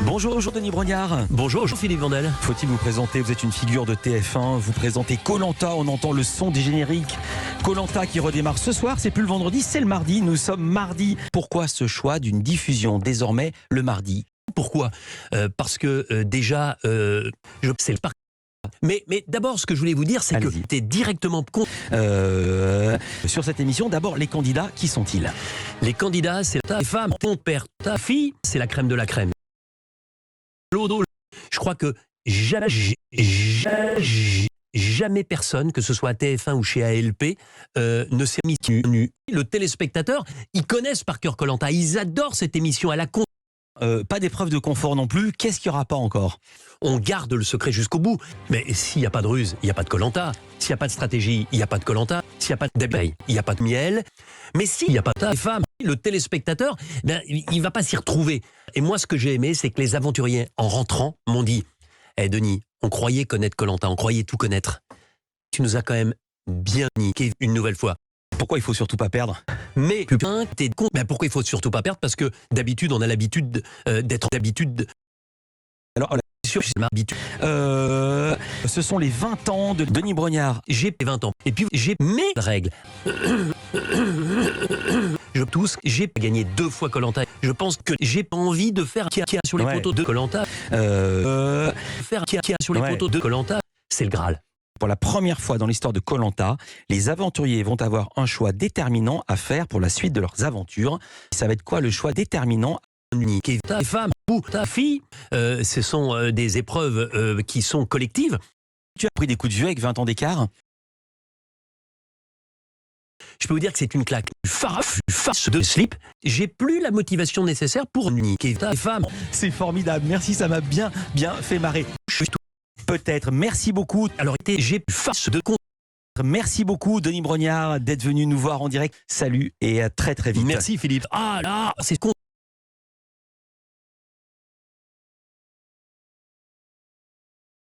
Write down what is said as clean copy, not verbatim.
Bonjour Denis Brognard. Bonjour Philippe Vandel. Faut-il vous présenter? Vous êtes une figure de TF1, vous présentez Koh-Lanta, on entend le son des génériques. Koh-Lanta qui redémarre ce soir, c'est plus le vendredi, c'est le mardi, nous sommes mardi. Pourquoi ce choix d'une diffusion désormais le mardi? Pourquoi Parce que déjà, c'est le parc. Mais d'abord, ce que je voulais vous dire, c'est que Allez-y. t'es directement Sur cette émission, d'abord, les candidats, qui sont-ils? Les candidats, c'est ta femme, ton père, ta fille, c'est la crème de la crème. L'eau, je crois que jamais personne, que ce soit à TF1 ou chez ALP, ne s'est mis nu. Le téléspectateur, ils connaissent par cœur Koh-Lanta, ils adorent cette émission à la con. Pas d'épreuve de confort non plus, qu'est-ce qu'il n'y aura pas encore? On garde le secret jusqu'au bout. Mais s'il n'y a pas de ruse, il n'y a pas de Koh-Lanta. S'il n'y a pas de stratégie, il n'y a pas de Koh-Lanta. S'il n'y a pas de débat, il n'y a pas de miel. Mais s'il n'y a pas de femme, le téléspectateur, il ne va pas s'y retrouver. Et moi, ce que j'ai aimé, c'est que les aventuriers, en rentrant, m'ont dit « Eh Denis, on croyait connaître Koh-Lanta, on croyait tout connaître. Tu nous as quand même bien niqué une nouvelle fois. » Pourquoi il faut surtout pas perdre? Mais putain, t'es con. Ben pourquoi il faut surtout pas perdre? Parce que d'habitude, on a l'habitude d'être d'habitude. Alors, Sûr, c'est ma habitude. ce sont les 20 ans de Denis Brognard. J'ai 20 ans. Et puis, j'ai mes règles. J'ai gagné 2 fois Koh-Lanta. Je pense que j'ai pas envie de faire kia sur les poteaux de Koh-Lanta. Faire kia sur les poteaux de Koh-Lanta, c'est le Graal. Pour la première fois dans l'histoire de Koh-Lanta, les aventuriers vont avoir un choix déterminant à faire pour la suite de leurs aventures. Ça va être quoi le choix déterminant? Ta femme ou ta fille, ce sont des épreuves qui sont collectives. Tu as pris des coups de vieux avec 20 ans d'écart? Je peux vous dire que c'est une claque. Face de slip, j'ai plus la motivation nécessaire pour niquer ta femme. C'est formidable, merci, ça m'a bien fait marrer. Peut-être, merci beaucoup. Alors, j'ai face de con. Merci beaucoup Denis Brognard d'être venu nous voir en direct. Salut et à très vite. Merci Philippe. Ah là, c'est con.